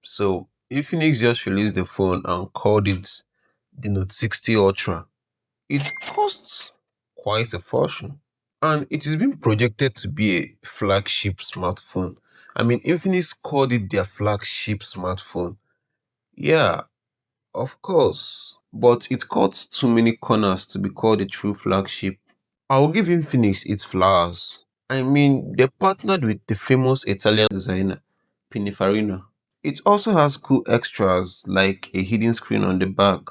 So Infinix just released the phone and called it the Note 60 Ultra. It costs quite a fortune, and it is being projected to be a flagship smartphone. I mean, Infinix called it their flagship smartphone. Yeah, of course, but it cuts too many corners to be called a true flagship. I'll give Infinix its flowers. I mean, they partnered with the famous Italian designer Pininfarina. It also has cool extras like a hidden screen on the back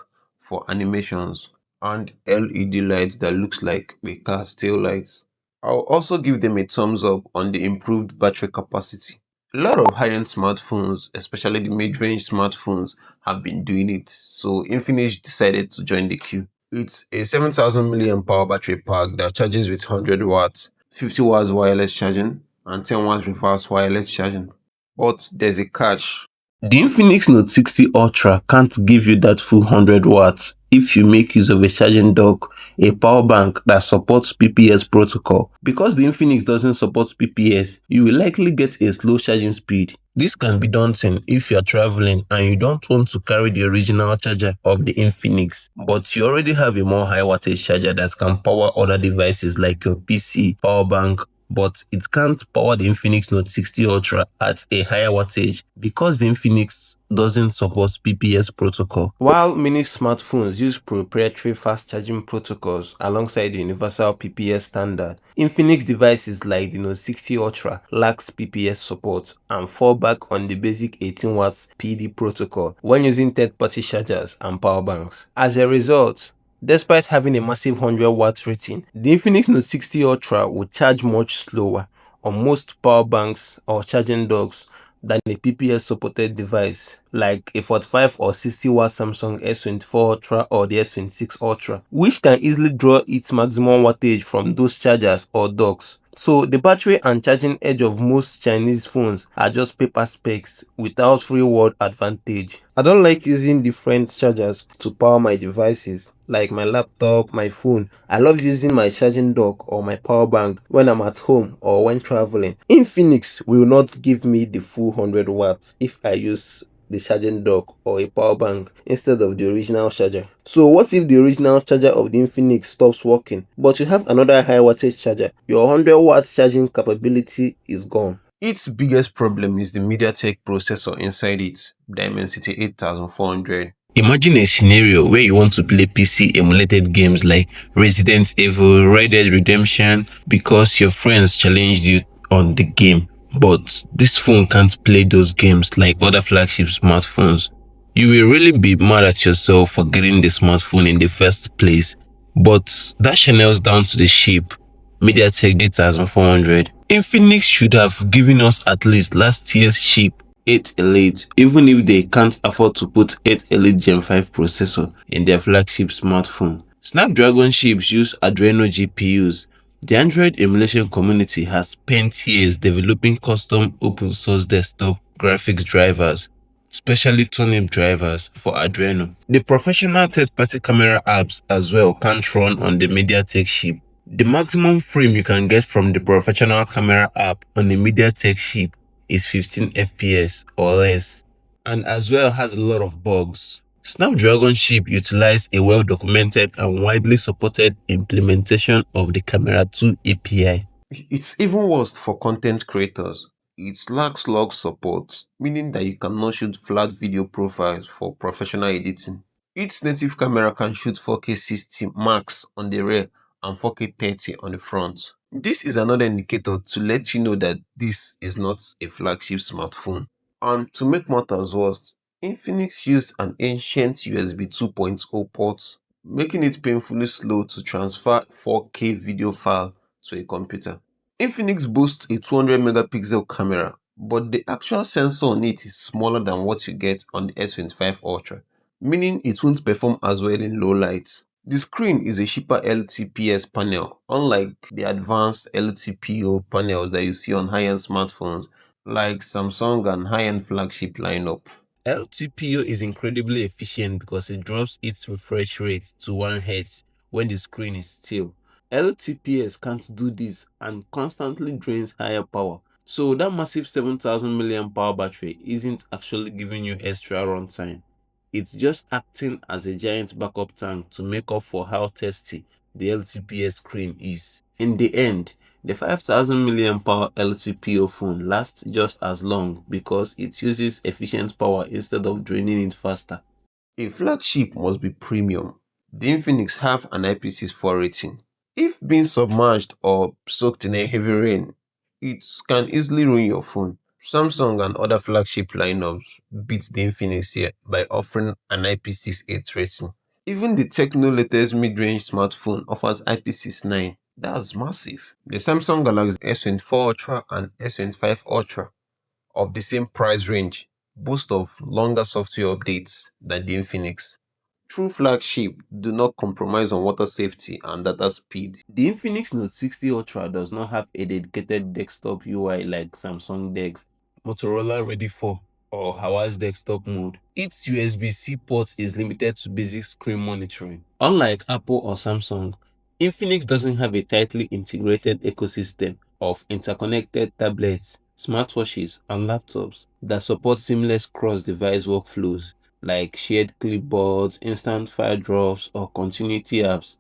for animations and LED lights that looks like a car's tail lights. I'll also give them a thumbs up on the improved battery capacity. A lot of high-end smartphones, especially the mid-range smartphones, have been doing it, so Infinix decided to join the queue. It's a 7,000 milliamp power battery pack that charges with 100 watts, 50 watts wireless charging, and 10 watts reverse wireless charging. But there's a catch. The Infinix Note 60 Ultra can't give you that full 100 watts if you make use of a charging dock, a power bank that supports PPS protocol. Because the Infinix doesn't support PPS, you will likely get a slow charging speed. This can be daunting if you are traveling and you don't want to carry the original charger of the Infinix, but you already have a more high wattage charger that can power other devices like your PC, power bank, but it can't power the Infinix Note 60 Ultra at a higher wattage because the Infinix doesn't support PPS protocol. While many smartphones use proprietary fast charging protocols alongside the universal PPS standard, Infinix devices like the Note 60 Ultra lacks PPS support and fall back on the basic 18 watts PD protocol when using third-party chargers and power banks. As a result, despite having a massive 100 watts rating, the Infinix Note 60 Ultra will charge much slower on most power banks or charging docks than a PPS supported device like a 45 or 60 watt Samsung S24 Ultra or the S26 Ultra, which can easily draw its maximum wattage from those chargers or docks. So the battery and charging edge of most Chinese phones are just paper specs without real world advantage. I don't like using different chargers to power my devices like my laptop, my phone. I love using my charging dock or my power bank when I'm at home or when traveling. Infinix will not give me the full 100 watts if I use the charging dock or a power bank instead of the original charger. So what if the original charger of the Infinix stops working, but you have another high wattage charger? Your 100 watts charging capability is gone. Its biggest problem is the MediaTek processor inside it, Dimensity 8400. Imagine a scenario where you want to play PC emulated games like Resident Evil, Red Dead Redemption because your friends challenged you on the game. But this phone can't play those games like other flagship smartphones. You will really be mad at yourself for getting the smartphone in the first place. But that channels down to the chip, MediaTek 8400. Infinix should have given us at least last year's chip 8 Elite, even if they can't afford to put 8 Elite Gen 5 processor in their flagship smartphone. Snapdragon chips use Adreno GPUs. The Android emulation community has spent years developing custom open source desktop graphics drivers, especially turnip drivers for Adreno. The professional third-party camera apps as well can't run on the MediaTek chip. The maximum frame you can get from the professional camera app on the MediaTek chip is 15 FPS or less, and as well has a lot of bugs. Snapdragon chip utilized a well-documented and widely supported implementation of the Camera 2 API. It's even worse for content creators. It lacks log support, meaning that you cannot shoot flat video profiles for professional editing. Its native camera can shoot 4K 60 max on the rear and 4K 30 on the front. This is another indicator to let you know that this is not a flagship smartphone. And to make matters worse, Infinix used an ancient USB 2.0 port, making it painfully slow to transfer 4K video file to a computer. Infinix boasts a 200 megapixel camera, but the actual sensor on it is smaller than what you get on the S25 Ultra, meaning it won't perform as well in low light. The screen is a cheaper LTPS panel, unlike the advanced LTPO panels that you see on high-end smartphones like Samsung and high-end flagship lineup. LTPO is incredibly efficient because it drops its refresh rate to 1 Hz when the screen is still. LTPS can't do this and constantly drains higher power, So that massive 7,000 milliamp hour battery isn't actually giving you extra runtime. It's just acting as a giant backup tank to make up for how thirsty the LTPS screen is. In the end, the 5,000 milliamp hour LTPO phone lasts just as long because it uses efficient power instead of draining it faster. A flagship must be premium. The Infinix have an IP64 rating. If being submerged or soaked in a heavy rain, it can easily ruin your phone. Samsung and other flagship lineups beat the Infinix here by offering an IP68 rating. Even the Tecno latest mid-range smartphone offers IP69. That's massive. The Samsung Galaxy S24 Ultra and S25 Ultra of the same price range boast of longer software updates than the Infinix. True flagship do not compromise on water safety and data speed. The Infinix Note 60 Ultra does not have a dedicated desktop UI like Samsung DeX, Motorola Ready 4, or Huawei's desktop mode. Its USB-C port is limited to basic screen monitoring. Unlike Apple or Samsung, Infinix doesn't have a tightly integrated ecosystem of interconnected tablets, smartwatches, and laptops that support seamless cross-device workflows like shared clipboards, instant file drops, or continuity apps.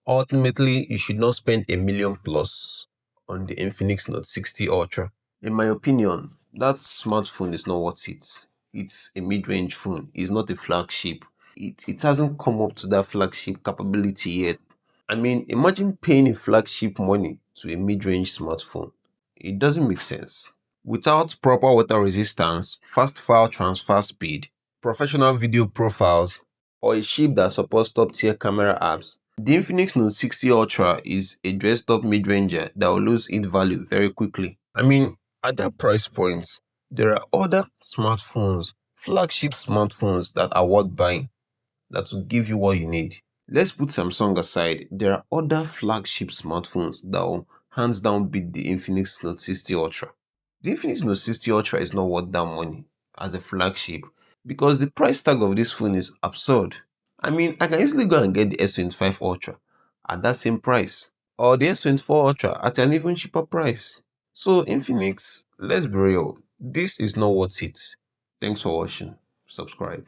Ultimately, you should not spend a million plus on the Infinix Note 60 Ultra. In my opinion, that smartphone is not worth it. It's a mid-range phone. It's not a flagship. It hasn't come up to that flagship capability yet. I mean, imagine paying a flagship money to a mid-range smartphone. It doesn't make sense. Without proper water resistance, fast file transfer speed, professional video profiles, or a chip that supports top-tier camera apps, the Infinix Note 60 Ultra is a dressed-up mid-ranger that will lose its value very quickly. I mean, at that price point, there are other smartphones, flagship smartphones that are worth buying that will give you what you need. Let's put Samsung aside. There are other flagship smartphones that will hands down beat the Infinix Note 60 Ultra. The Infinix Note 60 Ultra is not worth that money as a flagship because the price tag of this phone is absurd. I mean, I can easily go and get the S25 Ultra at that same price or the S24 Ultra at an even cheaper price. So, Infinix, let's be real, this is not worth it. Thanks for watching. Subscribe.